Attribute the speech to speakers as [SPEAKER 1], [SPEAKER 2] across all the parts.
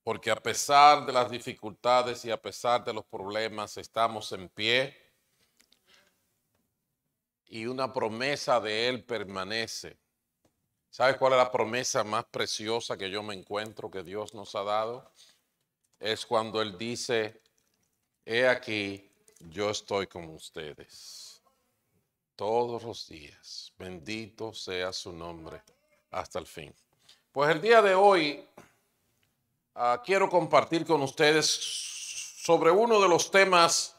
[SPEAKER 1] porque a pesar de las dificultades y a pesar de los problemas, estamos en pie y una promesa de Él permanece. ¿Sabes cuál es la promesa más preciosa que yo me encuentro que Dios nos ha dado? Es cuando Él dice, he aquí, yo estoy con ustedes todos los días. Bendito sea su nombre hasta el fin. Pues el día de hoy quiero compartir con ustedes sobre uno de los temas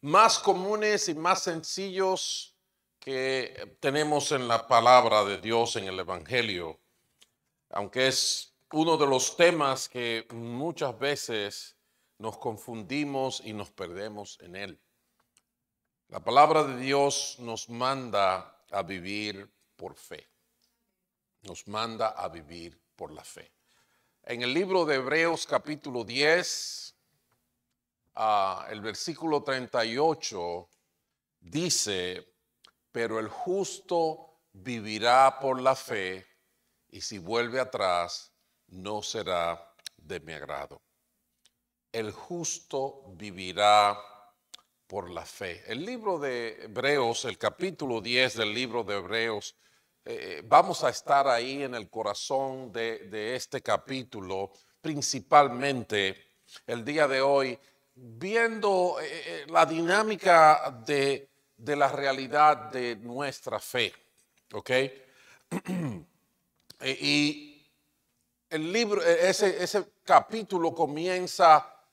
[SPEAKER 1] más comunes y más sencillos que tenemos en la palabra de Dios, en el Evangelio, aunque es uno de los temas que muchas veces nos confundimos y nos perdemos en él. La palabra de Dios nos manda a vivir por fe. Nos manda a vivir por la fe. En el libro de Hebreos capítulo 10, el versículo 38 dice, pero el justo vivirá por la fe, y si vuelve atrás, no será de mi agrado. El justo vivirá por la fe. El libro de Hebreos, el capítulo 10 del libro de Hebreos, vamos a estar ahí en el corazón de este capítulo, principalmente el día de hoy, viendo la dinámica de la realidad de nuestra fe, ¿ok? Y el libro, ese capítulo comienza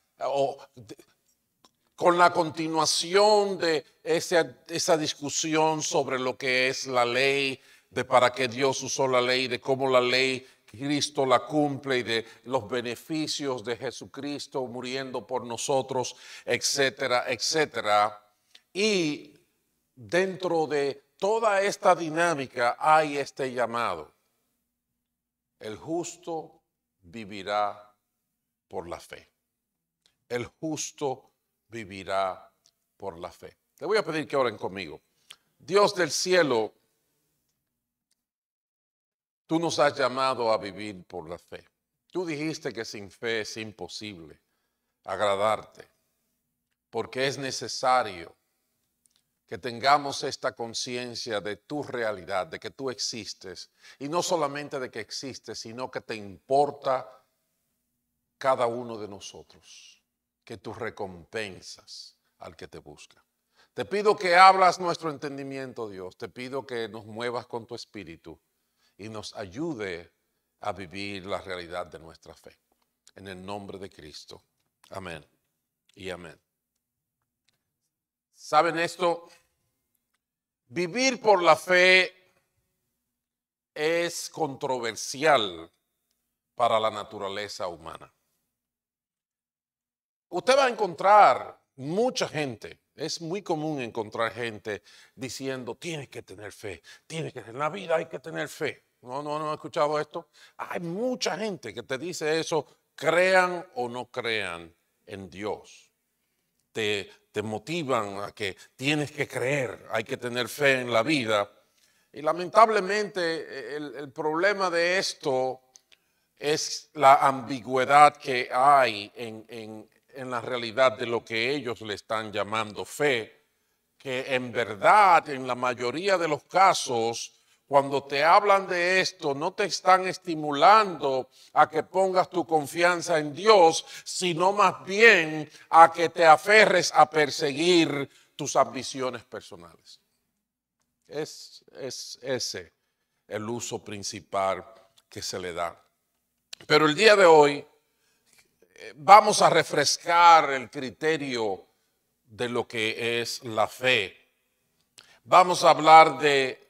[SPEAKER 1] con la continuación de esa discusión sobre lo que es la ley, de para qué Dios usó la ley, de cómo la ley Cristo la cumple y de los beneficios de Jesucristo muriendo por nosotros, etcétera, etcétera. Y dentro de toda esta dinámica hay este llamado. El justo vivirá por la fe. El justo vivirá por la fe. Le voy a pedir que oren conmigo. Dios del cielo, tú nos has llamado a vivir por la fe. Tú dijiste que sin fe es imposible agradarte, porque es necesario que tengamos esta conciencia de tu realidad, de que tú existes, y no solamente de que existes, sino que te importa cada uno de nosotros, que tú recompensas al que te busca. Te pido que abras nuestro entendimiento, Dios. Te pido que nos muevas con tu espíritu y nos ayude a vivir la realidad de nuestra fe. En el nombre de Cristo. Amén y amén. ¿Saben esto? Vivir por la fe es controversial para la naturaleza humana. Usted va a encontrar mucha gente, es muy común encontrar gente diciendo, tienes que tener fe, en la vida hay que tener fe. No he escuchado esto. Hay mucha gente que te dice eso, crean o no crean en Dios. Te motivan a que tienes que creer, hay que tener fe en la vida. Y lamentablemente el problema de esto es la ambigüedad que hay en la realidad de lo que ellos le están llamando fe, que en verdad, en la mayoría de los casos, cuando te hablan de esto, no te están estimulando a que pongas tu confianza en Dios, sino más bien a que te aferres a perseguir tus ambiciones personales. Es ese el uso principal que se le da. Pero el día de hoy vamos a refrescar el criterio de lo que es la fe. Vamos a hablar de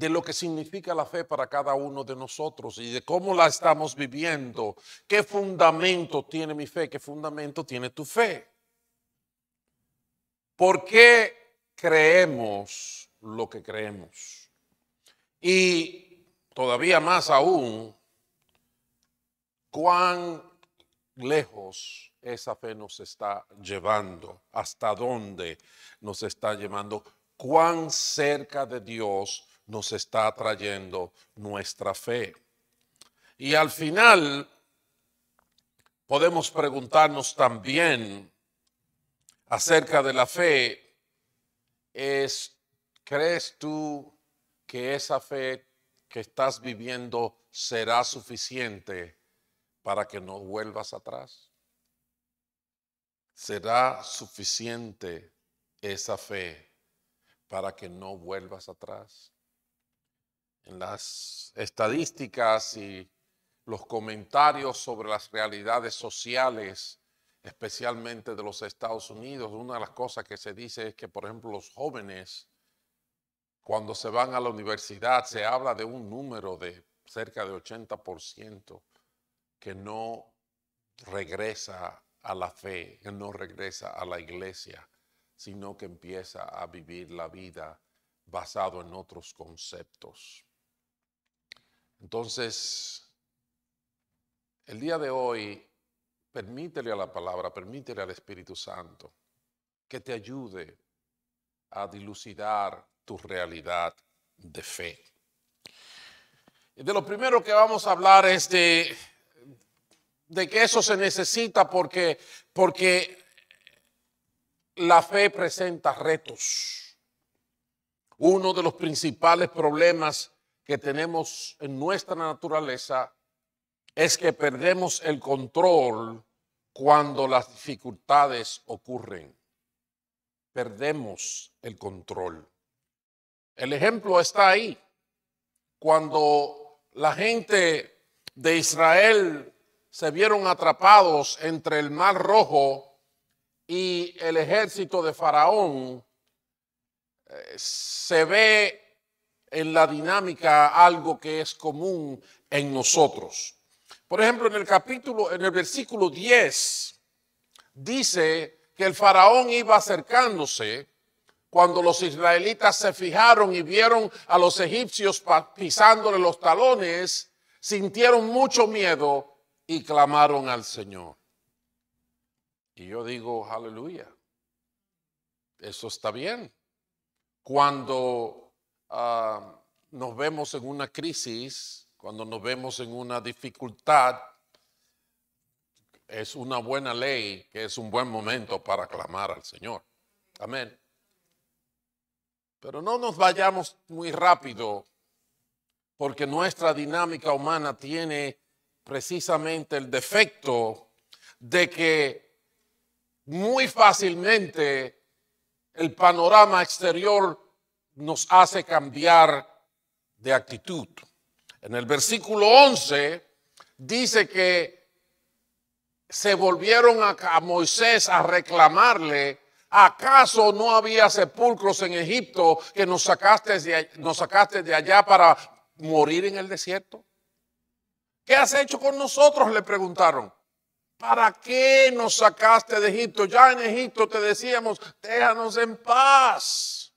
[SPEAKER 1] lo que significa la fe para cada uno de nosotros y de cómo la estamos viviendo. ¿Qué fundamento tiene mi fe? ¿Qué fundamento tiene tu fe? ¿Por qué creemos lo que creemos? Y todavía más aún, ¿cuán lejos esa fe nos está llevando? ¿Hasta dónde nos está llevando? ¿Cuán cerca de Dios nos está trayendo nuestra fe? Y al final podemos preguntarnos también acerca de la fe, ¿crees tú que esa fe que estás viviendo será suficiente para que no vuelvas atrás? ¿Será suficiente esa fe para que no vuelvas atrás? En las estadísticas y los comentarios sobre las realidades sociales, especialmente de los Estados Unidos, una de las cosas que se dice es que, por ejemplo, los jóvenes, cuando se van a la universidad, se habla de un número de cerca de 80% que no regresa a la fe, que no regresa a la iglesia, sino que empieza a vivir la vida basado en otros conceptos. Entonces, el día de hoy, permítele a la palabra, permítele al Espíritu Santo que te ayude a dilucidar tu realidad de fe. Y de lo primero que vamos a hablar es de que eso se necesita porque la fe presenta retos. Uno de los principales problemas que tenemos en nuestra naturaleza es que perdemos el control cuando las dificultades ocurren. Perdemos el control. El ejemplo está ahí. Cuando la gente de Israel se vieron atrapados entre el Mar Rojo y el ejército de Faraón, se ve en la dinámica algo que es común en nosotros. Por ejemplo, en el versículo 10, dice que el faraón iba acercándose cuando los israelitas se fijaron y vieron a los egipcios pisándole los talones, sintieron mucho miedo y clamaron al Señor. Y yo digo, aleluya, eso está bien. Cuando nos vemos en una crisis, cuando nos vemos en una dificultad, es una buena ley, que es un buen momento para clamar al Señor. Amén. Pero no nos vayamos muy rápido, porque nuestra dinámica humana tiene precisamente el defecto de que muy fácilmente el panorama exterior nos hace cambiar de actitud. En el versículo 11 dice que se volvieron a Moisés a reclamarle: ¿acaso no había sepulcros en Egipto que nos sacaste de allá para morir en el desierto? ¿Qué has hecho con nosotros?, le preguntaron. ¿Para qué nos sacaste de Egipto? Ya en Egipto te decíamos, déjanos en paz.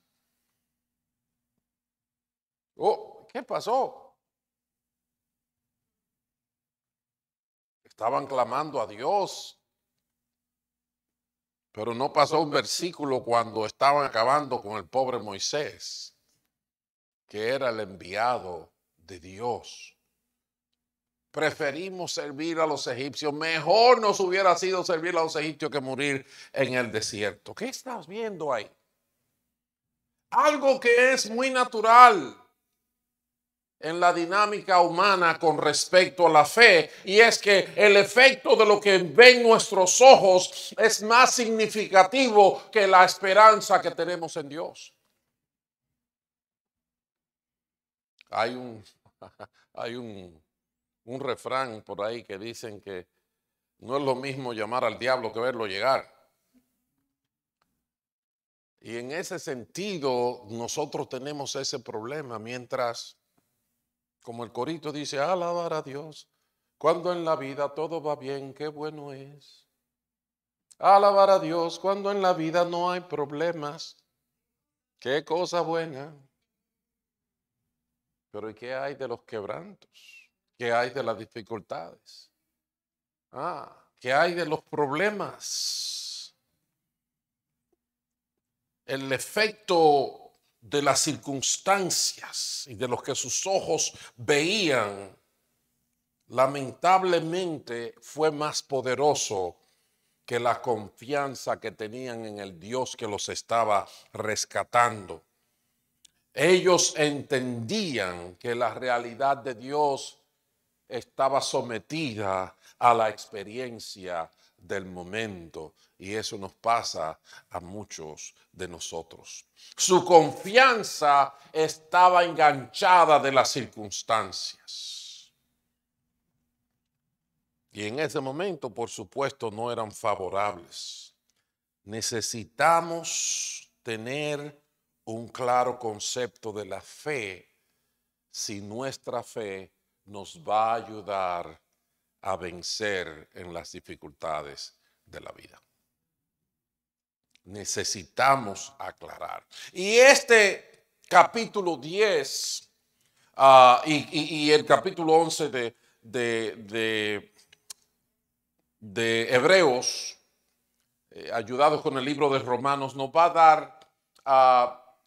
[SPEAKER 1] Oh, ¿qué pasó? Estaban clamando a Dios, pero no pasó un versículo cuando estaban acabando con el pobre Moisés, que era el enviado de Dios. Preferimos servir a los egipcios. Mejor nos hubiera sido servir a los egipcios que morir en el desierto. ¿Qué estás viendo ahí? Algo que es muy natural en la dinámica humana con respecto a la fe, y es que el efecto de lo que ven nuestros ojos es más significativo que la esperanza que tenemos en Dios. Hay un refrán por ahí que dicen que no es lo mismo llamar al diablo que verlo llegar. Y en ese sentido nosotros tenemos ese problema, mientras, como el corito dice, alabar a Dios, cuando en la vida todo va bien, qué bueno es. Alabar a Dios cuando en la vida no hay problemas, qué cosa buena. Pero ¿y qué hay de los quebrantos? ¿Qué hay de las dificultades? ¿Qué hay de los problemas? El efecto de las circunstancias y de lo que sus ojos veían lamentablemente fue más poderoso que la confianza que tenían en el Dios que los estaba rescatando. Ellos entendían que la realidad de Dios estaba sometida a la experiencia del momento, y eso nos pasa a muchos de nosotros. Su confianza estaba enganchada de las circunstancias. Y en ese momento, por supuesto, no eran favorables. Necesitamos tener un claro concepto de la fe si nuestra fe nos va a ayudar a vencer en las dificultades de la vida. Necesitamos aclarar. Y este capítulo 10 y el capítulo 11 de Hebreos, ayudados con el libro de Romanos, nos va a dar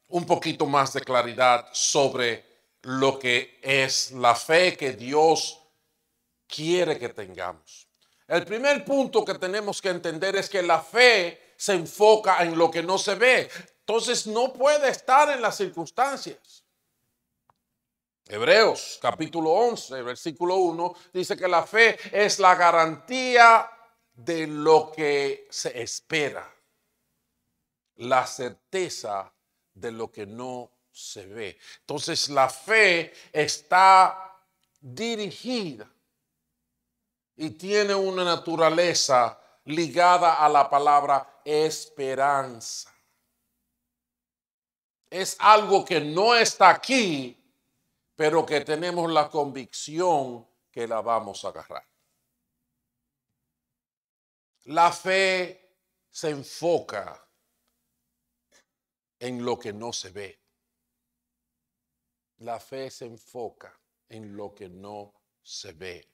[SPEAKER 1] un poquito más de claridad sobre lo que es la fe que Dios quiere que tengamos. El primer punto que tenemos que entender es que la fe se enfoca en lo que no se ve. Entonces no puede estar en las circunstancias. Hebreos capítulo 11, versículo 1, dice que la fe es la garantía de lo que se espera, la certeza de lo que no se ve. Entonces la fe está dirigida y tiene una naturaleza ligada a la palabra esperanza. Es algo que no está aquí, pero que tenemos la convicción que la vamos a agarrar. La fe se enfoca en lo que no se ve. La fe se enfoca en lo que no se ve.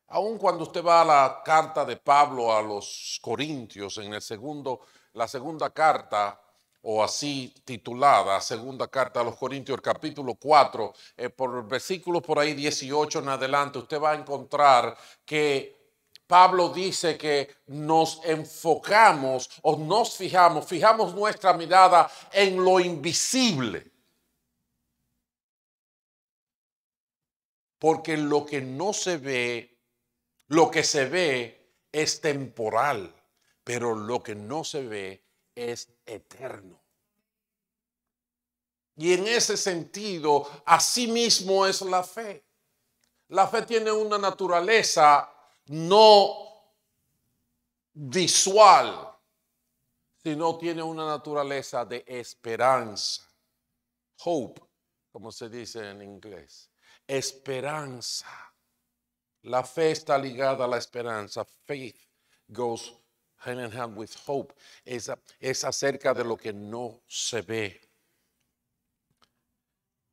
[SPEAKER 1] Aun cuando usted va a la carta de Pablo a los Corintios, en la segunda carta, o así titulada, segunda carta a los Corintios, capítulo 4, por versículos por ahí 18 en adelante, usted va a encontrar que Pablo dice que nos enfocamos o nos fijamos nuestra mirada en lo invisible. Porque lo que no se ve, lo que se ve es temporal, pero lo que no se ve es eterno. Y en ese sentido, así mismo es la fe. La fe tiene una naturaleza no visual, sino tiene una naturaleza de esperanza. Hope, como se dice en inglés. Esperanza. La fe está ligada a la esperanza. Faith goes hand in hand with hope. Es acerca de lo que no se ve.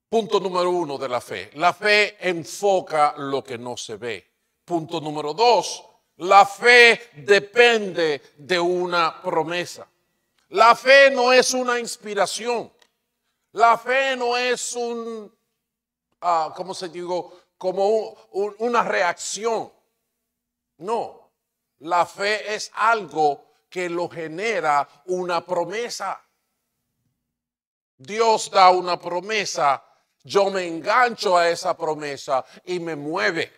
[SPEAKER 1] Punto número 1 de la fe. La fe enfoca lo que no se ve. Punto número 2. La fe depende de una promesa. La fe no es una inspiración. La fe no es como una reacción. No, la fe es algo que lo genera una promesa. Dios da una promesa, yo me engancho a esa promesa y me mueve.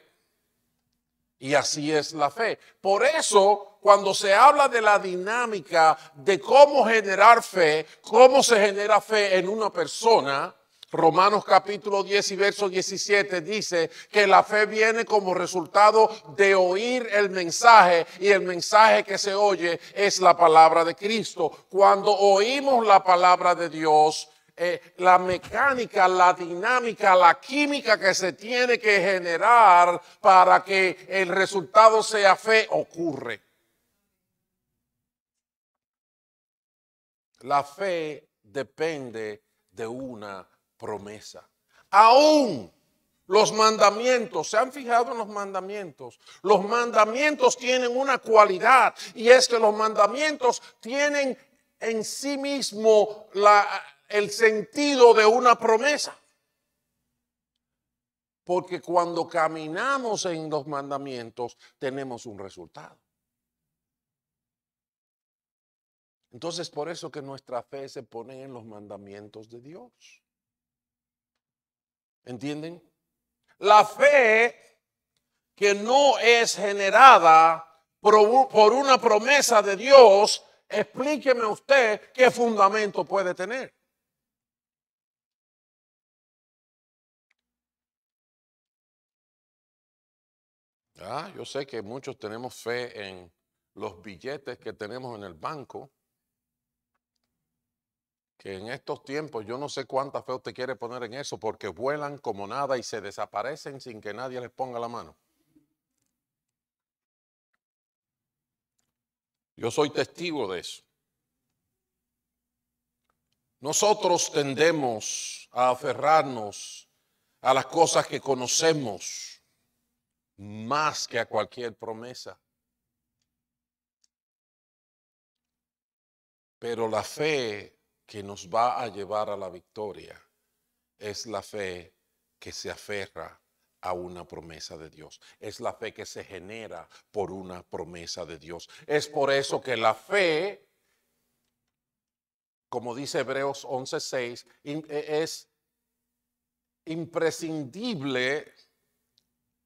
[SPEAKER 1] Y así es la fe. Por eso, cuando se habla de la dinámica de cómo generar fe, cómo se genera fe en una persona, Romanos capítulo 10 y verso 17 dice que la fe viene como resultado de oír el mensaje, y el mensaje que se oye es la palabra de Cristo. Cuando oímos la palabra de Dios, la mecánica, la dinámica, la química que se tiene que generar para que el resultado sea fe ocurre. La fe depende de una promesa. Aún los mandamientos, ¿se han fijado en los mandamientos? Los mandamientos tienen una cualidad, y es que los mandamientos tienen en sí mismo el sentido de una promesa. Porque cuando caminamos en los mandamientos, tenemos un resultado. Entonces, por eso que nuestra fe se pone en los mandamientos de Dios. ¿Entienden? La fe que no es generada por una promesa de Dios, explíqueme usted qué fundamento puede tener. Yo sé que muchos tenemos fe en los billetes que tenemos en el banco, que en estos tiempos yo no sé cuánta fe usted quiere poner en eso, porque vuelan como nada y se desaparecen sin que nadie les ponga la mano. Yo soy testigo de eso. Nosotros tendemos a aferrarnos a las cosas que conocemos más que a cualquier promesa. Pero la fe que nos va a llevar a la victoria es la fe que se aferra a una promesa de Dios. Es la fe que se genera por una promesa de Dios. Es por eso que la fe, como dice Hebreos 11:6, es imprescindible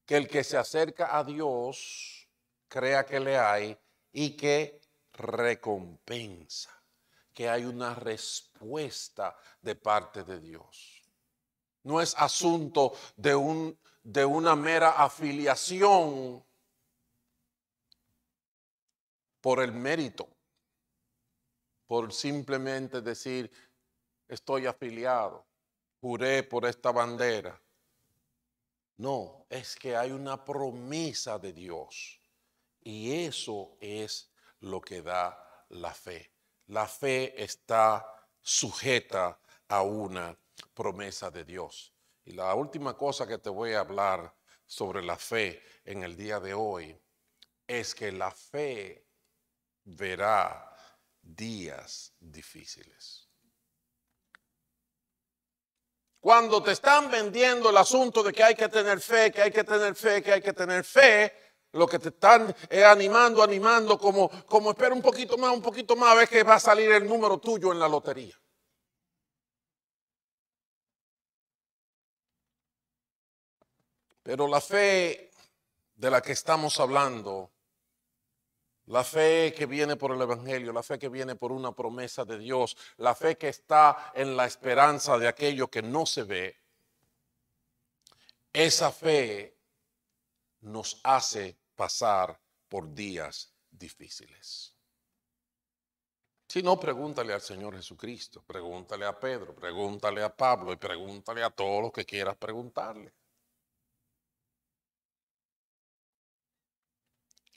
[SPEAKER 1] que el que se acerca a Dios crea que le hay y que recompensa, que hay una respuesta de parte de Dios. No es asunto de una mera afiliación por el mérito, por simplemente decir, estoy afiliado, juré por esta bandera. No, es que hay una promesa de Dios y eso es lo que da la fe. La fe está sujeta a una promesa de Dios. Y la última cosa que te voy a hablar sobre la fe en el día de hoy es que la fe verá días difíciles. Cuando te están vendiendo el asunto de que hay que tener fe, que hay que tener fe, que hay que tener fe, lo que te están animando como espera un poquito más, ves que va a salir el número tuyo en la lotería. Pero la fe de la que estamos hablando, la fe que viene por el Evangelio, la fe que viene por una promesa de Dios, la fe que está en la esperanza de aquello que no se ve, esa fe nos hace pasar por días difíciles. Si no, pregúntale al Señor Jesucristo, pregúntale a Pedro, pregúntale a Pablo y pregúntale a todos los que quieras preguntarle.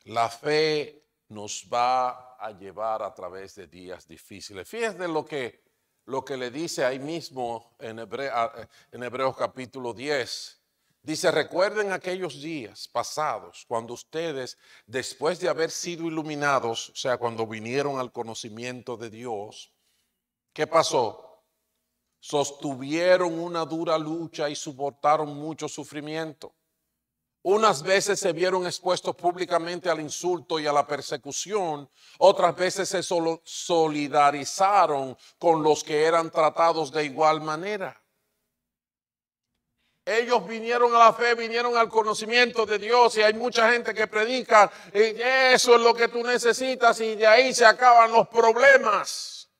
[SPEAKER 1] La fe nos va a llevar a través de días difíciles. Fíjense lo que le dice ahí mismo en Hebreos capítulo 10. Dice, recuerden aquellos días pasados cuando ustedes, después de haber sido iluminados, o sea, cuando vinieron al conocimiento de Dios, ¿qué pasó? Sostuvieron una dura lucha y soportaron mucho sufrimiento. Unas veces se vieron expuestos públicamente al insulto y a la persecución, otras veces se solidarizaron con los que eran tratados de igual manera. Ellos vinieron a la fe, vinieron al conocimiento de Dios y hay mucha gente que predica, eso es lo que tú necesitas y de ahí se acaban los problemas.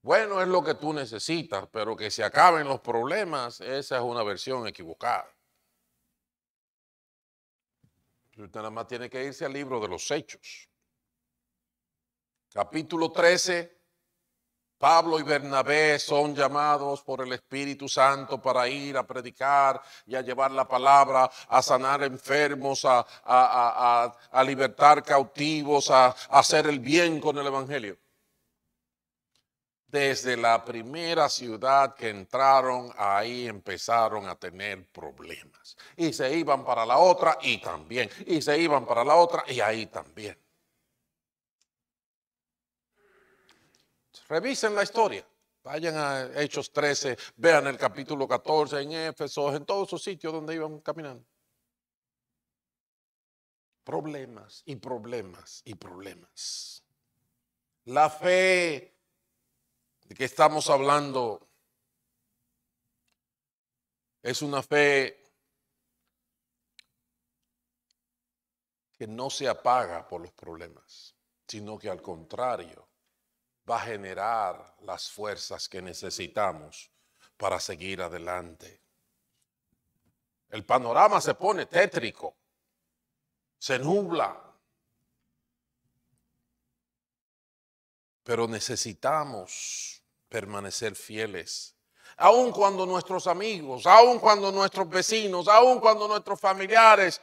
[SPEAKER 1] Bueno, es lo que tú necesitas, pero que se acaben los problemas, esa es una versión equivocada. Usted nada más tiene que irse al libro de los Hechos. Capítulo 13. Pablo y Bernabé son llamados por el Espíritu Santo para ir a predicar y a llevar la palabra, a sanar enfermos, a libertar cautivos, a hacer el bien con el Evangelio. Desde la primera ciudad que entraron, ahí empezaron a tener problemas. Y se iban para la otra y también. Y se iban para la otra y ahí también. Revisen la historia Vayan a Hechos 13, vean el capítulo 14 en Éfeso, en todos esos sitios donde iban caminando. Problemas y problemas y problemas. La fe de que estamos hablando es una fe que no se apaga por los problemas, sino que al contrario va a generar las fuerzas que necesitamos para seguir adelante. El panorama se pone tétrico, se nubla, pero necesitamos permanecer fieles. Aun cuando nuestros amigos, aun cuando nuestros vecinos, aun cuando nuestros familiares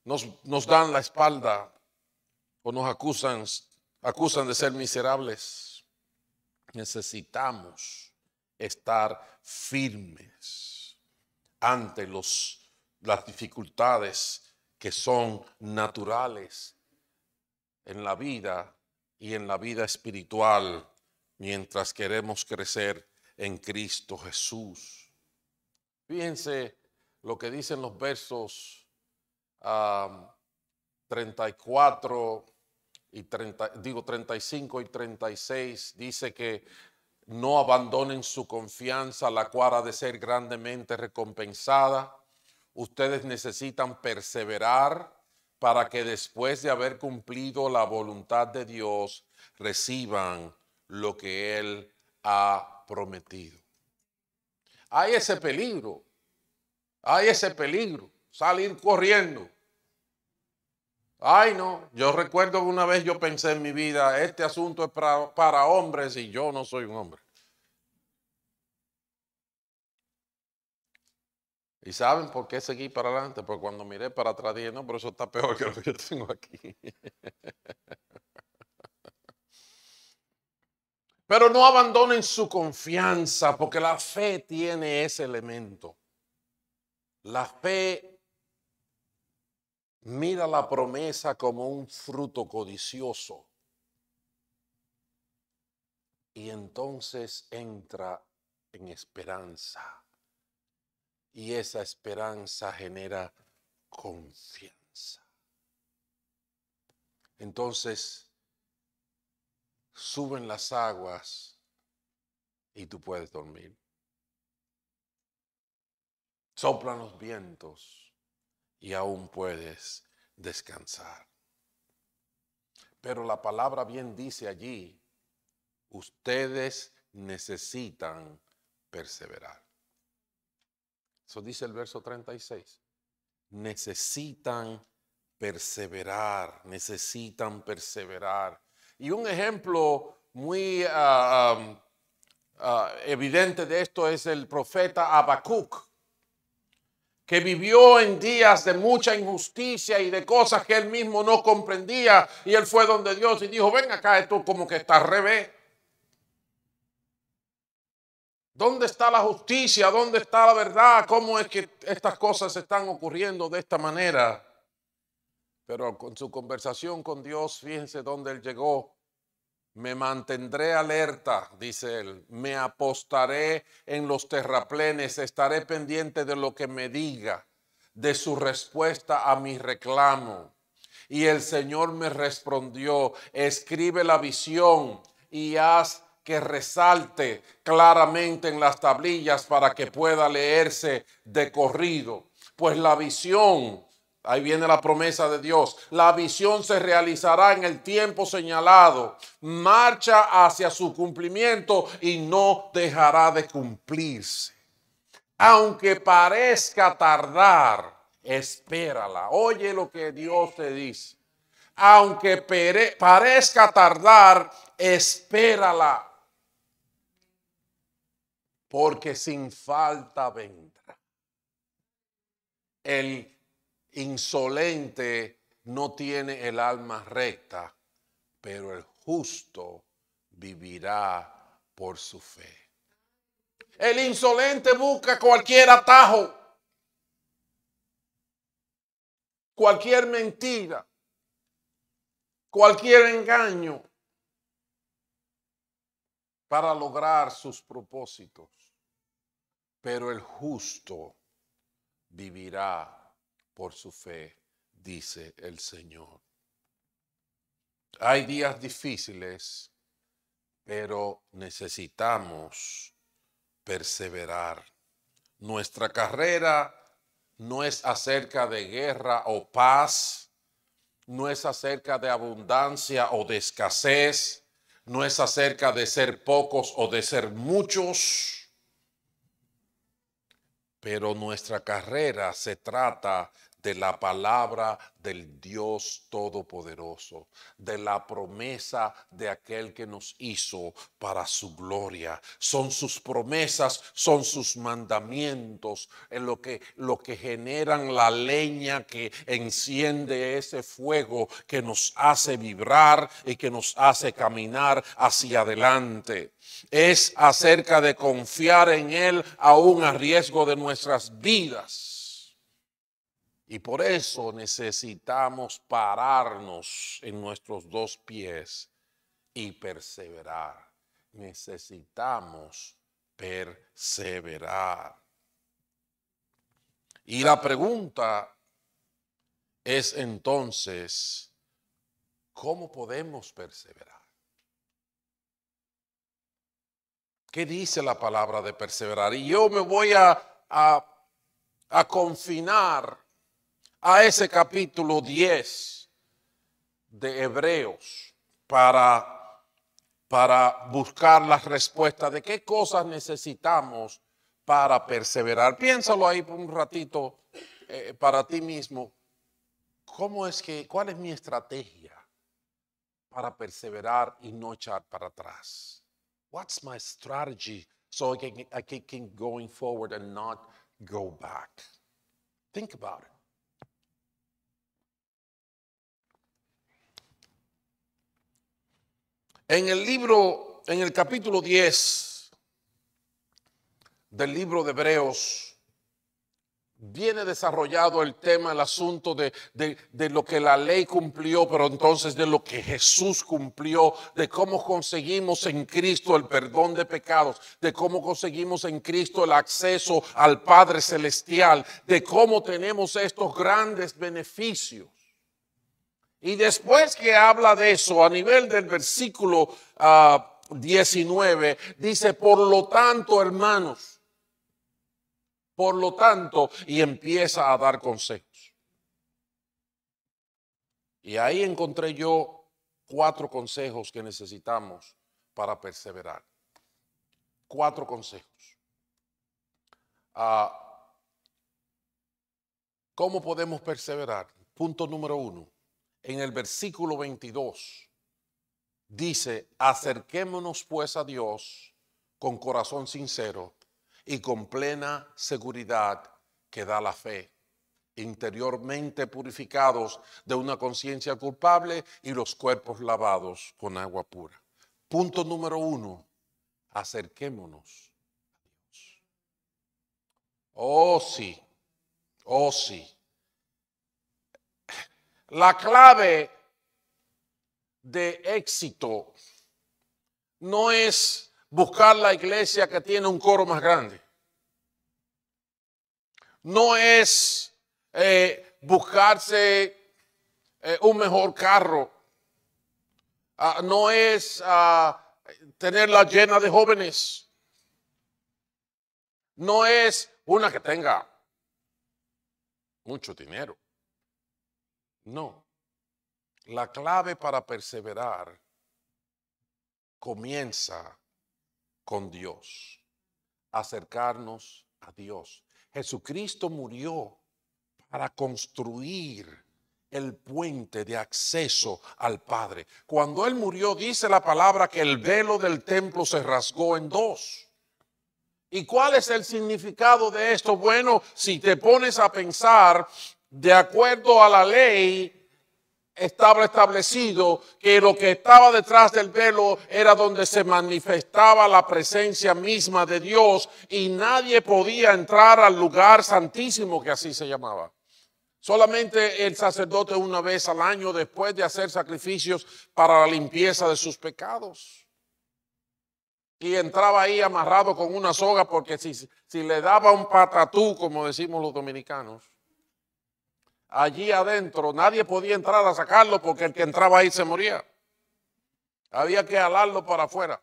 [SPEAKER 1] nos dan la espalda o nos acusan de ser miserables, necesitamos estar firmes ante las dificultades que son naturales en la vida y en la vida espiritual mientras queremos crecer en Cristo Jesús. Fíjense lo que dicen los versos 34 y 35 y 36. Dice que no abandonen su confianza, la cual ha de ser grandemente recompensada. Ustedes necesitan perseverar para que después de haber cumplido la voluntad de Dios, reciban lo que Él ha prometido. Hay ese peligro, salir corriendo. Ay, no, yo recuerdo que una vez yo pensé en mi vida, este asunto es para hombres y yo no soy un hombre. ¿Y saben por qué seguí para adelante? Porque cuando miré para atrás dije, no, pero eso está peor que lo que yo tengo aquí. Pero no abandonen su confianza, porque la fe tiene ese elemento. La fe mira la promesa como un fruto codicioso y entonces entra en esperanza. Y esa esperanza genera confianza. Entonces, suben las aguas y tú puedes dormir. Soplan los vientos y aún puedes descansar. Pero la palabra bien dice allí, ustedes necesitan perseverar. Eso dice el verso 36. Necesitan perseverar, necesitan perseverar. Y un ejemplo muy evidente de esto es el profeta Habacuc, que vivió en días de mucha injusticia y de cosas que él mismo no comprendía. Y él fue donde Dios y dijo, ven acá, esto como que está al revés. ¿Dónde está la justicia? ¿Dónde está la verdad? ¿Cómo es que estas cosas están ocurriendo de esta manera? Pero con su conversación con Dios, fíjense dónde él llegó. Me mantendré alerta, dice él. Me apostaré en los terraplenes. Estaré pendiente de lo que me diga, de su respuesta a mi reclamo. Y el Señor me respondió, escribe la visión y haz que resalte claramente en las tablillas para que pueda leerse de corrido. Pues la visión, ahí viene la promesa de Dios, la visión se realizará en el tiempo señalado, marcha hacia su cumplimiento y no dejará de cumplirse. Aunque parezca tardar, espérala. Oye lo que Dios te dice. Aunque parezca tardar, espérala. Porque sin falta vendrá. El insolente no tiene el alma recta, pero el justo vivirá por su fe. El insolente busca cualquier atajo, cualquier mentira, cualquier engaño. para lograr sus propósitos, pero el justo vivirá por su fe, dice el Señor. Hay días difíciles, pero necesitamos perseverar. Nuestra carrera no es acerca de guerra o paz, no es acerca de abundancia o de escasez, no es acerca de ser pocos o de ser muchos, pero nuestra carrera se trata de la palabra del Dios Todopoderoso, de la promesa de aquel que nos hizo para su gloria. Son sus promesas, son sus mandamientos, en lo que generan la leña que enciende ese fuego que nos hace vibrar y que nos hace caminar hacia adelante. Es acerca de confiar en Él aún a riesgo de nuestras vidas. Y por eso necesitamos pararnos en nuestros dos pies y perseverar. Necesitamos perseverar. Y la pregunta es entonces, ¿cómo podemos perseverar? ¿Qué dice la palabra de perseverar? Y yo me voy a confinar a ese capítulo 10 de Hebreos para buscar la respuesta de qué cosas necesitamos para perseverar. Piénsalo ahí por un ratito para ti mismo. ¿Cuál es mi estrategia para perseverar y no echar para atrás? What's my strategy so I can keep going forward and not go back? Think about it. En el capítulo 10 del libro de Hebreos, viene desarrollado el tema, el asunto de lo que la ley cumplió, pero entonces de lo que Jesús cumplió, de cómo conseguimos en Cristo el perdón de pecados, de cómo conseguimos en Cristo el acceso al Padre Celestial, de cómo tenemos estos grandes beneficios. Y después que habla de eso, a nivel del versículo 19, dice, por lo tanto, hermanos, por lo tanto, y empieza a dar consejos. Y ahí encontré yo 4 consejos que necesitamos para perseverar. 4 consejos. ¿Cómo podemos perseverar? Punto número 1. En el versículo 22 dice, acerquémonos pues a Dios con corazón sincero y con plena seguridad que da la fe, interiormente purificados de una conciencia culpable y los cuerpos lavados con agua pura. Punto número 1, acerquémonos a Dios. Oh sí, oh sí. La clave de éxito no es buscar la iglesia que tiene un coro más grande. No es buscarse un mejor carro. No es tenerla llena de jóvenes. No es una que tenga mucho dinero. No. La clave para perseverar comienza con Dios. Acercarnos a Dios. Jesucristo murió para construir el puente de acceso al Padre. Cuando Él murió, dice la palabra que el velo del templo se rasgó en 2. ¿Y cuál es el significado de esto? Bueno, si te pones a pensar, de acuerdo a la ley, estaba establecido que lo que estaba detrás del velo era donde se manifestaba la presencia misma de Dios y nadie podía entrar al lugar santísimo, que así se llamaba. Solamente el sacerdote una vez al año, después de hacer sacrificios para la limpieza de sus pecados. y entraba ahí amarrado con una soga porque si le daba un patatú, como decimos los dominicanos, allí adentro nadie podía entrar a sacarlo porque el que entraba ahí se moría. Había que jalarlo para afuera.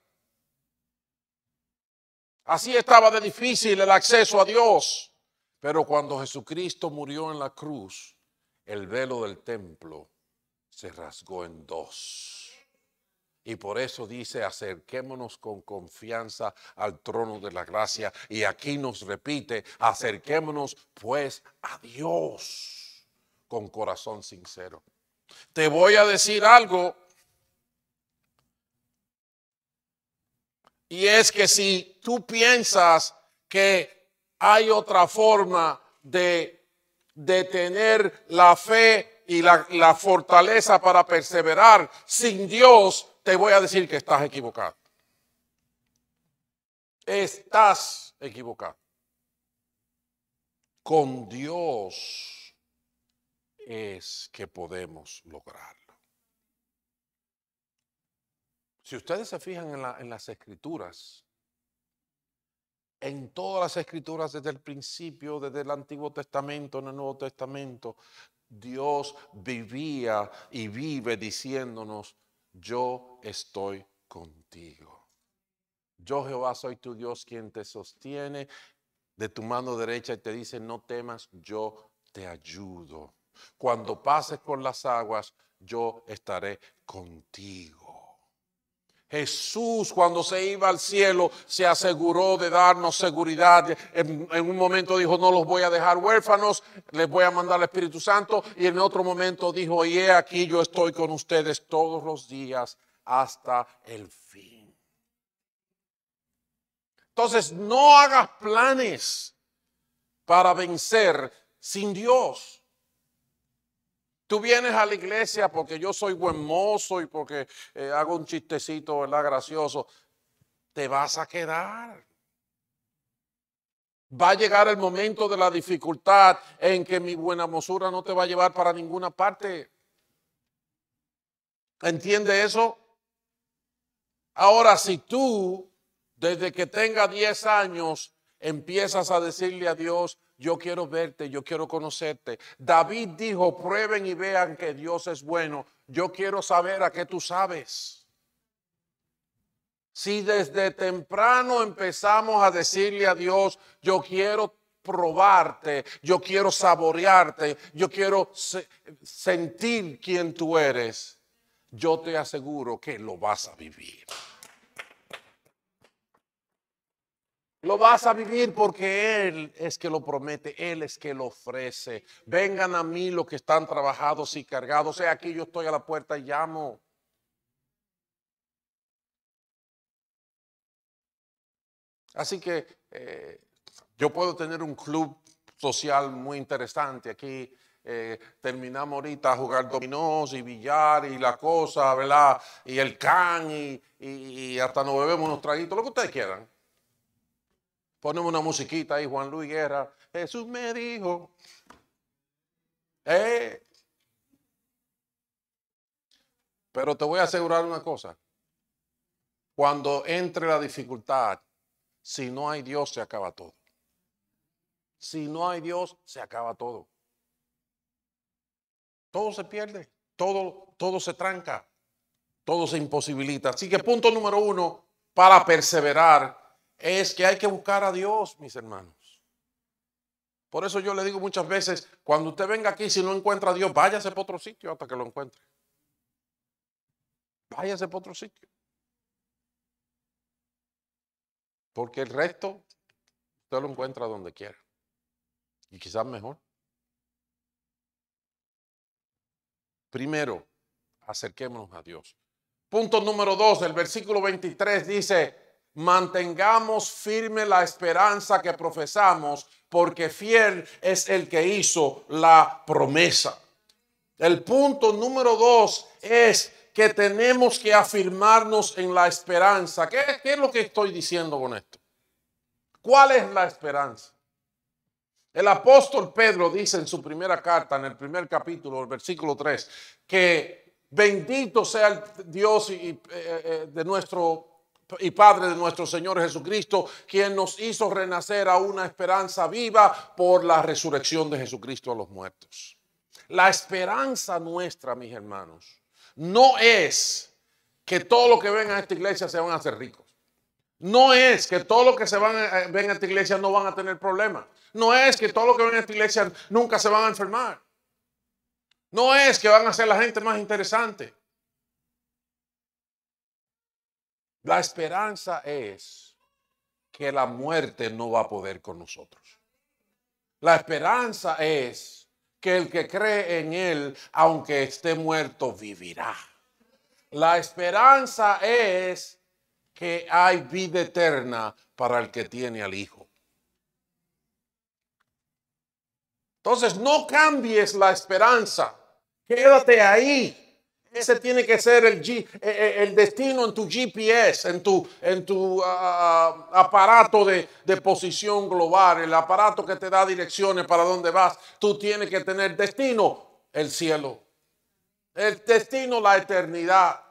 [SPEAKER 1] Así estaba de difícil el acceso a Dios. Pero cuando Jesucristo murió en la cruz, el velo del templo se rasgó en dos. Y por eso dice, acerquémonos con confianza al trono de la gracia. Y aquí nos repite, acerquémonos pues a Dios con corazón sincero. Te voy a decir algo. Y es que si tú piensas que hay otra forma de tener la fe y la fortaleza para perseverar sin Dios, te voy a decir que estás equivocado. Estás equivocado. Con Dios es que podemos lograrlo. Si ustedes se fijan en las escrituras, en todas las escrituras desde el principio, desde el Antiguo Testamento, en el Nuevo Testamento, Dios vivía y vive diciéndonos, yo estoy contigo. Yo Jehová soy tu Dios quien te sostiene de tu mano derecha y te dice, no temas, yo te ayudo. Cuando pases por las aguas, yo estaré contigo. Jesús, cuando se iba al cielo, se aseguró de darnos seguridad. En un momento dijo, no los voy a dejar huérfanos, les voy a mandar el Espíritu Santo. Y en otro momento dijo, y he aquí yo estoy con ustedes todos los días hasta el fin. Entonces, no hagas planes para vencer sin Dios. Tú vienes a la iglesia porque yo soy buen mozo y porque hago un chistecito, ¿verdad? Gracioso. Te vas a quedar. Va a llegar el momento de la dificultad en que mi buena mozura no te va a llevar para ninguna parte. ¿Entiende eso? Ahora, si tú, desde que tengas 10 años, empiezas a decirle a Dios, yo quiero verte, yo quiero conocerte. David dijo, prueben y vean que Dios es bueno. Yo quiero saber a qué tú sabes. Si desde temprano empezamos a decirle a Dios, yo quiero probarte, yo quiero saborearte, yo quiero sentir quién tú eres, yo te aseguro que lo vas a vivir. Lo vas a vivir porque Él es que lo promete, Él es que lo ofrece. Vengan a mí los que están trabajados y cargados. Aquí yo estoy a la puerta y llamo. Así que yo puedo tener un club social muy interesante aquí. Terminamos ahorita a jugar dominós y billar y la cosa, ¿verdad? Y el can y hasta nos bebemos unos traguitos, lo que ustedes quieran. Ponemos una musiquita ahí, Juan Luis Guerra. Jesús me dijo. Pero te voy a asegurar una cosa. Cuando entre la dificultad, si no hay Dios, se acaba todo. Si no hay Dios, se acaba todo. Todo se pierde, todo se tranca, todo se imposibilita. Así que punto número 1 para perseverar es que hay que buscar a Dios, mis hermanos. Por eso yo le digo muchas veces, cuando usted venga aquí, si no encuentra a Dios, váyase para otro sitio hasta que lo encuentre. Váyase para otro sitio. Porque el resto, usted lo encuentra donde quiera. Y quizás mejor. Primero, acerquémonos a Dios. Punto número 2, el versículo 23 dice, mantengamos firme la esperanza que profesamos, porque fiel es el que hizo la promesa. El punto número 2 es que tenemos que afirmarnos en la esperanza. ¿Qué es lo que estoy diciendo con esto? ¿Cuál es la esperanza? El apóstol Pedro dice en su primera carta, en el primer capítulo, el versículo 3, que bendito sea el Dios de nuestro y Padre de nuestro Señor Jesucristo, quien nos hizo renacer a una esperanza viva por la resurrección de Jesucristo a los muertos. La esperanza nuestra, mis hermanos, no es que todos los que vengan a esta iglesia se van a hacer ricos. No es que todos los que ven a esta iglesia no van a tener problemas. No es que todos los que ven a esta iglesia nunca se van a enfermar. No es que van a ser la gente más interesante. La esperanza es que la muerte no va a poder con nosotros. La esperanza es que el que cree en Él, aunque esté muerto, vivirá. La esperanza es que hay vida eterna para el que tiene al Hijo. Entonces, no cambies la esperanza. Quédate ahí. Ese tiene que ser el destino en tu GPS, en tu aparato de posición global, el aparato que te da direcciones para dónde vas. Tú tienes que tener destino, el cielo. El destino, la eternidad.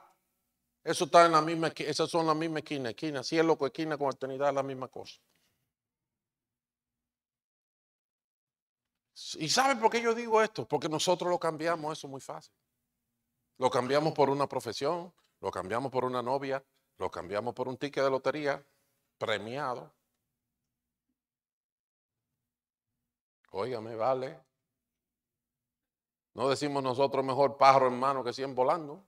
[SPEAKER 1] Eso está en la misma, esas son las mismas esquinas, cielo con esquina con eternidad es la misma cosa. ¿Y saben por qué yo digo esto? Porque nosotros lo cambiamos eso muy fácil. Lo cambiamos por una profesión, lo cambiamos por una novia, lo cambiamos por un ticket de lotería premiado. Óigame, vale. No decimos nosotros mejor pájaro en mano que 100 volando.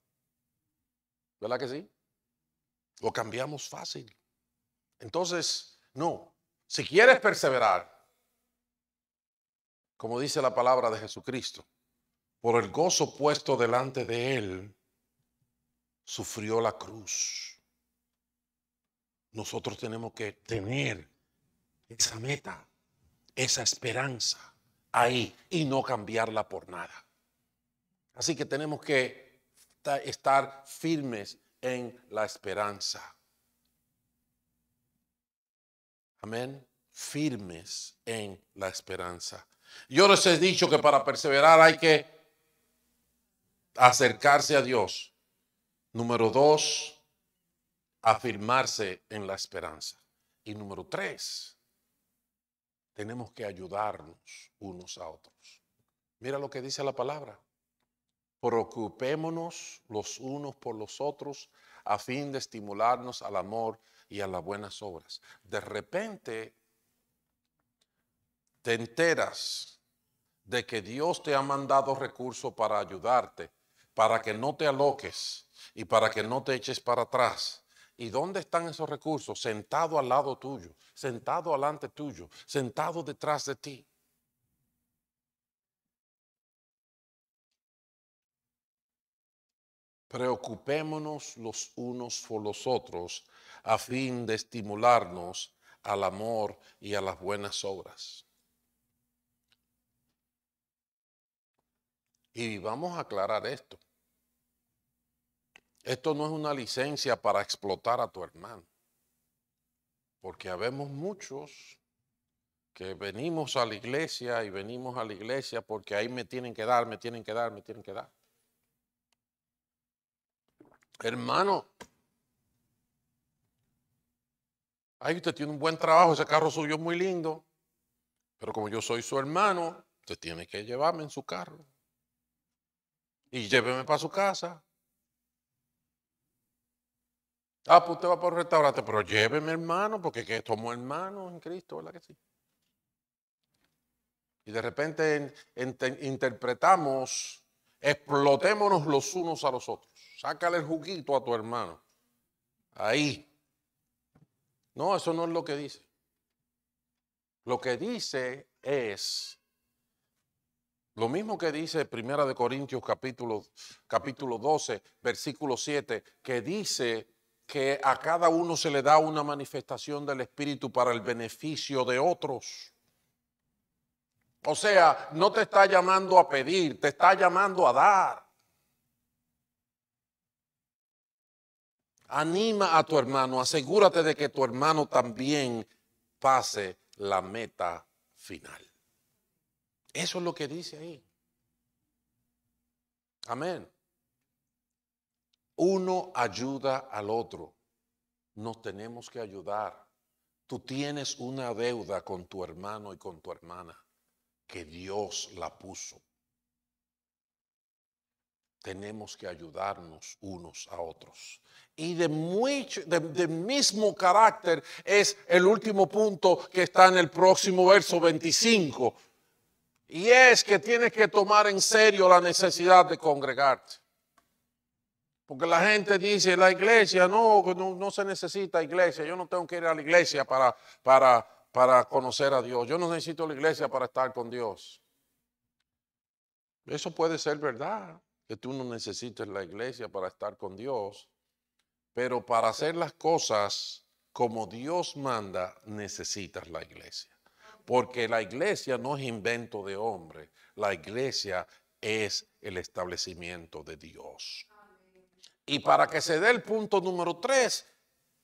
[SPEAKER 1] ¿Verdad que sí? Lo cambiamos fácil. Entonces, no. Si quieres perseverar, como dice la palabra de Jesucristo, por el gozo puesto delante de Él, sufrió la cruz. Nosotros tenemos que tener esa meta, esa esperanza ahí y no cambiarla por nada. Así que tenemos que estar firmes en la esperanza. Amén. Firmes en la esperanza. Yo les he dicho que para perseverar hay que acercarse a Dios. Número 2, afirmarse en la esperanza. Y número 3, tenemos que ayudarnos unos a otros. Mira lo que dice la palabra. Preocupémonos los unos por los otros a fin de estimularnos al amor y a las buenas obras. De repente te enteras de que Dios te ha mandado recursos para ayudarte, para que no te aloques y para que no te eches para atrás. ¿Y dónde están esos recursos? Sentado al lado tuyo, sentado alante tuyo, sentado detrás de ti. Preocupémonos los unos por los otros a fin de estimularnos al amor y a las buenas obras. Y vamos a aclarar esto. Esto no es una licencia para explotar a tu hermano. Porque habemos muchos que venimos a la iglesia y venimos a la iglesia porque ahí me tienen que dar, me tienen que dar, me tienen que dar. Hermano, ahí usted tiene un buen trabajo, ese carro suyo es muy lindo, pero como yo soy su hermano, usted tiene que llevarme en su carro y lléveme para su casa. Ah, pues usted va por el restaurante, pero lléveme, hermano, porque que somos hermanos en Cristo, ¿verdad que sí? Y de repente interpretamos, explotémonos los unos a los otros. Sácale el juguito a tu hermano. Ahí. No, eso no es lo que dice. Lo que dice es lo mismo que dice Primera de Corintios capítulo 12, versículo 7, que dice que a cada uno se le da una manifestación del Espíritu para el beneficio de otros. O sea, no te está llamando a pedir, te está llamando a dar. Anima a tu hermano, asegúrate de que tu hermano también pase la meta final. Eso es lo que dice ahí. Amén. Uno ayuda al otro. nos tenemos que ayudar. Tú tienes una deuda con tu hermano y con tu hermana que Dios la puso. Tenemos que ayudarnos unos a otros. Y de mismo carácter es el último punto que está en el próximo verso 25. Y es que tienes que tomar en serio la necesidad de congregarte. Porque la gente dice, la iglesia, no se necesita iglesia. Yo no tengo que ir a la iglesia para conocer a Dios. Yo no necesito la iglesia para estar con Dios. Eso puede ser verdad, que tú no necesites la iglesia para estar con Dios. Pero para hacer las cosas como Dios manda, necesitas la iglesia. Porque la iglesia no es invento de hombre. La iglesia es el establecimiento de Dios. Y para que se dé el punto número 3,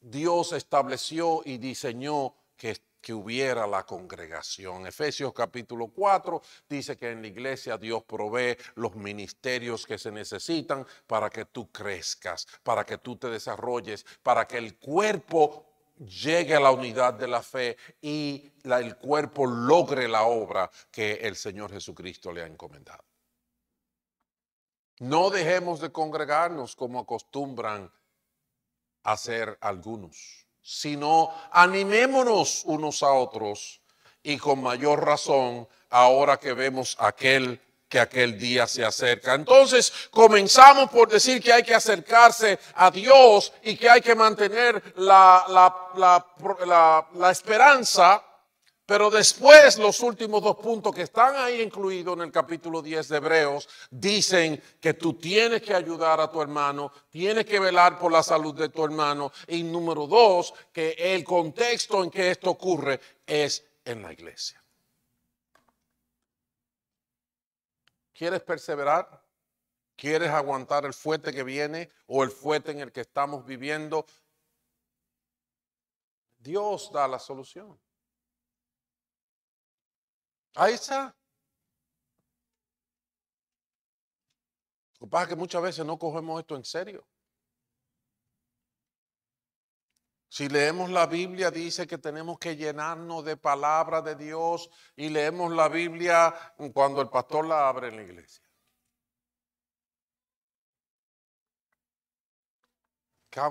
[SPEAKER 1] Dios estableció y diseñó que hubiera la congregación. Efesios capítulo 4 dice que en la iglesia Dios provee los ministerios que se necesitan para que tú crezcas, para que tú te desarrolles, para que el cuerpo llegue a la unidad de la fe y el cuerpo logre la obra que el Señor Jesucristo le ha encomendado. No dejemos de congregarnos como acostumbran a hacer algunos, sino animémonos unos a otros y con mayor razón ahora que vemos que aquel día se acerca. Entonces comenzamos por decir que hay que acercarse a Dios y que hay que mantener la esperanza. Pero después los últimos 2 puntos que están ahí incluidos en el capítulo 10 de Hebreos dicen que tú tienes que ayudar a tu hermano, tienes que velar por la salud de tu hermano. Y número 2, que el contexto en que esto ocurre es en la iglesia. ¿Quieres perseverar? ¿Quieres aguantar el fuerte que viene o el fuerte en el que estamos viviendo? Dios da la solución. Ahí está. Lo que pasa es que muchas veces no cogemos esto en serio. Si leemos la Biblia, dice que tenemos que llenarnos de palabra de Dios y leemos la Biblia cuando el pastor la abre en la iglesia.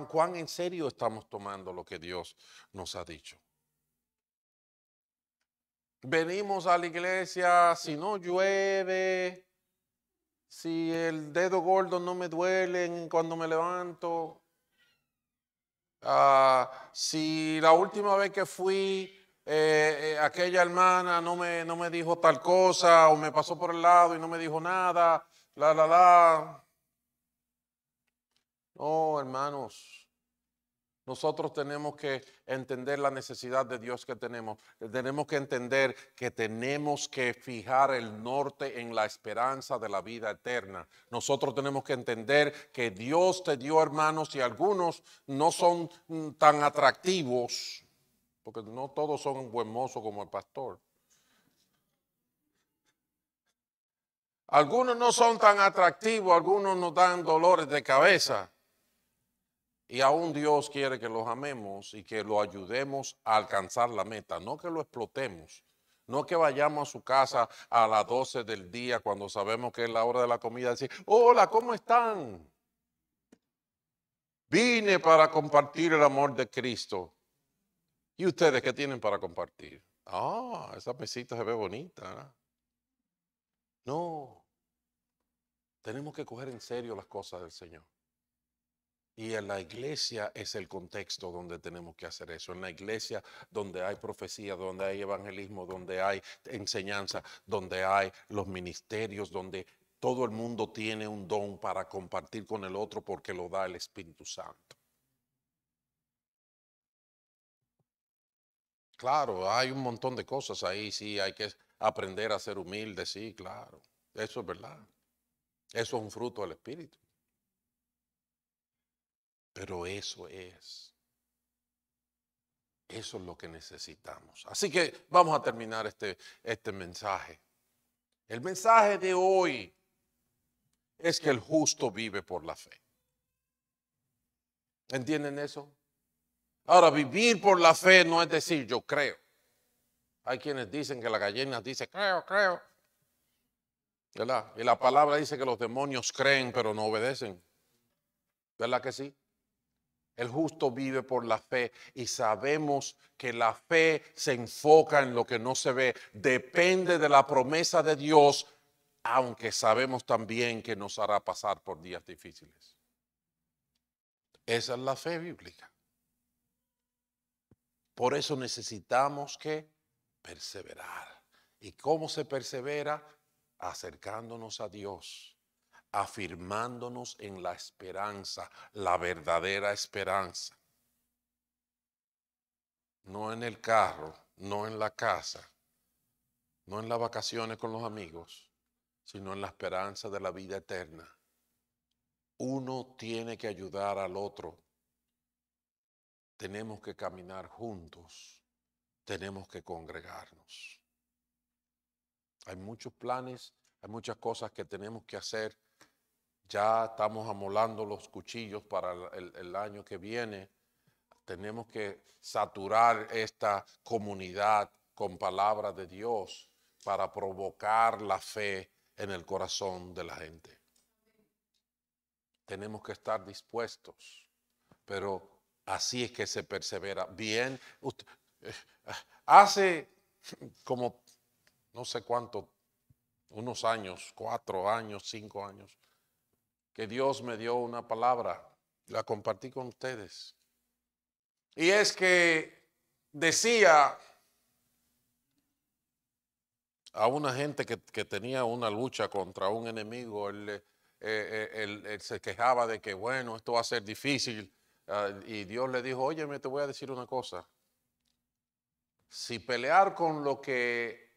[SPEAKER 1] ¿Cuán en serio estamos tomando lo que Dios nos ha dicho? Venimos a la iglesia, si no llueve, si el dedo gordo no me duele cuando me levanto, si la última vez que fui, aquella hermana no me dijo tal cosa o me pasó por el lado y no me dijo nada, No, hermanos. Nosotros tenemos que entender la necesidad de Dios que tenemos. Tenemos que entender que tenemos que fijar el norte en la esperanza de la vida eterna. Nosotros tenemos que entender que Dios te dio hermanos y algunos no son tan atractivos, porque no todos son buen mozo como el pastor. Algunos no son tan atractivos, algunos nos dan dolores de cabeza. Y aún Dios quiere que los amemos y que lo ayudemos a alcanzar la meta, no que lo explotemos, no que vayamos a su casa a las 12 del día cuando sabemos que es la hora de la comida y decir, hola, ¿cómo están? Vine para compartir el amor de Cristo. ¿Y ustedes qué tienen para compartir? Esa mesita se ve bonita. No, tenemos que coger en serio las cosas del Señor. Y en la iglesia es el contexto donde tenemos que hacer eso. En la iglesia donde hay profecía, donde hay evangelismo, donde hay enseñanza, donde hay los ministerios, donde todo el mundo tiene un don para compartir con el otro porque lo da el Espíritu Santo. Claro, hay un montón de cosas ahí, sí, hay que aprender a ser humilde, sí, claro. Eso es verdad. Eso es un fruto del Espíritu. Pero eso es lo que necesitamos. Así que vamos a terminar este mensaje. El mensaje de hoy es que el justo vive por la fe. ¿Entienden eso? Ahora, vivir por la fe no es decir yo creo. Hay quienes dicen que la gallina dice creo, creo. ¿Verdad? Y la palabra dice que los demonios creen pero no obedecen. ¿Verdad que sí? El justo vive por la fe y sabemos que la fe se enfoca en lo que no se ve. Depende de la promesa de Dios, aunque sabemos también que nos hará pasar por días difíciles. Esa es la fe bíblica. Por eso necesitamos que perseverar. ¿Y cómo se persevera? Acercándonos a Dios, afirmándonos en la esperanza, la verdadera esperanza. No en el carro, no en la casa, no en las vacaciones con los amigos, sino en la esperanza de la vida eterna. Uno tiene que ayudar al otro. Tenemos que caminar juntos. Tenemos que congregarnos. Hay muchos planes, hay muchas cosas que tenemos que hacer. Ya estamos amolando los cuchillos para el año que viene. Tenemos que saturar esta comunidad con palabras de Dios para provocar la fe en el corazón de la gente. Tenemos que estar dispuestos, pero así es que se persevera. Bien, hace como no sé cuánto, unos años, 4 años, 5 años, que Dios me dio una palabra, la compartí con ustedes. Y es que decía a una gente que tenía una lucha contra un enemigo, él se quejaba de que, bueno, esto va a ser difícil. Y Dios le dijo, óyeme, te voy a decir una cosa. Si pelear con lo que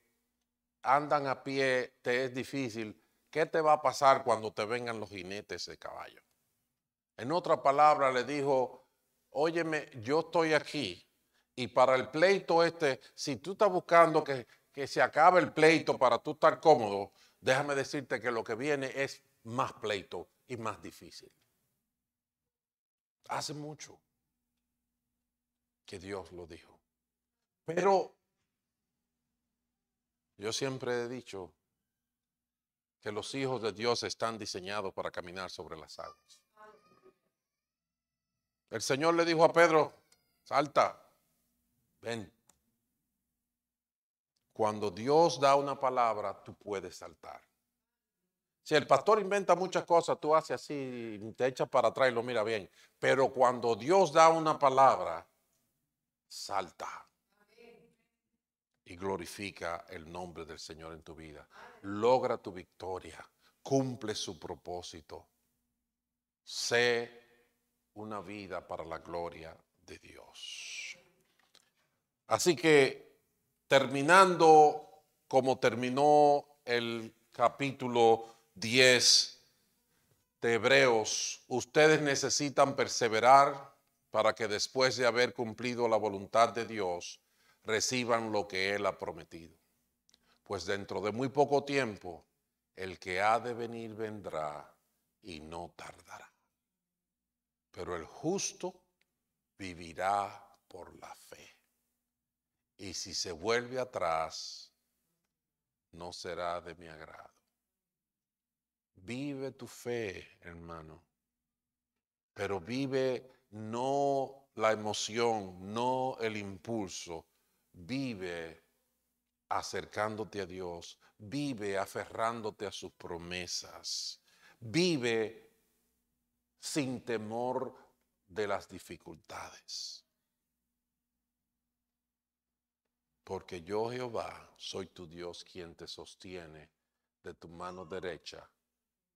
[SPEAKER 1] andan a pie te es difícil, ¿qué te va a pasar cuando te vengan los jinetes de caballo? En otra palabra le dijo, óyeme, yo estoy aquí y para el pleito este, si tú estás buscando que se acabe el pleito para tú estar cómodo, déjame decirte que lo que viene es más pleito y más difícil. Hace mucho que Dios lo dijo. Pero yo siempre he dicho que los hijos de Dios están diseñados para caminar sobre las aguas. El Señor le dijo a Pedro, salta, ven. Cuando Dios da una palabra, tú puedes saltar. Si el pastor inventa muchas cosas, tú haces así, te echas para atrás y lo mira bien. Pero cuando Dios da una palabra, salta. Y glorifica el nombre del Señor en tu vida. Logra tu victoria. Cumple su propósito. Sé una vida para la gloria de Dios. Así que, terminando como terminó el capítulo 10 de Hebreos, ustedes necesitan perseverar para que después de haber cumplido la voluntad de Dios, reciban lo que Él ha prometido. Pues dentro de muy poco tiempo, el que ha de venir vendrá y no tardará. Pero el justo vivirá por la fe. Y si se vuelve atrás, no será de mi agrado. Vive tu fe, hermano. Pero vive no la emoción, no el impulso. Vive acercándote a Dios. Vive aferrándote a sus promesas. Vive sin temor de las dificultades. Porque yo, Jehová, soy tu Dios quien te sostiene de tu mano derecha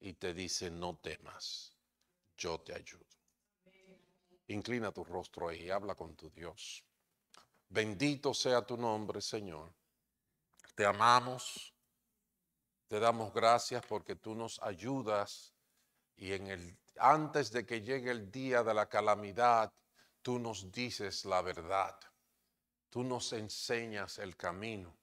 [SPEAKER 1] y te dice, no temas, yo te ayudo. Inclina tu rostro ahí y habla con tu Dios. Bendito sea tu nombre, Señor. Te amamos, te damos gracias porque tú nos ayudas y antes de que llegue el día de la calamidad, tú nos dices la verdad. Tú nos enseñas el camino.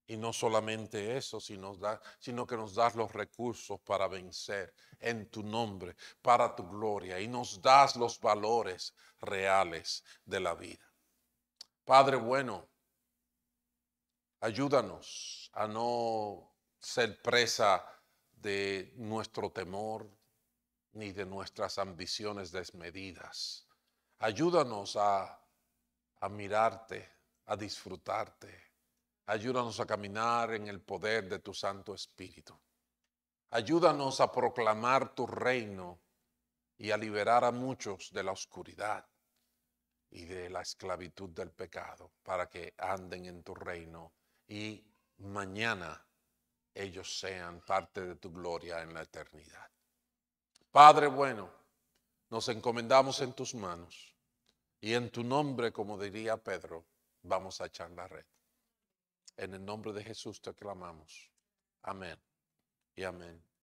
[SPEAKER 1] Y no solamente eso, sino que nos das los recursos para vencer en tu nombre, para tu gloria, y nos das los valores reales de la vida. Padre bueno, ayúdanos a no ser presa de nuestro temor ni de nuestras ambiciones desmedidas. Ayúdanos a mirarte, a disfrutarte. Ayúdanos a caminar en el poder de tu Santo Espíritu. Ayúdanos a proclamar tu reino y a liberar a muchos de la oscuridad y de la esclavitud del pecado para que anden en tu reino y mañana ellos sean parte de tu gloria en la eternidad. Padre bueno, nos encomendamos en tus manos y en tu nombre, como diría Pedro, vamos a echar la red. En el nombre de Jesús te clamamos. Amén y amén.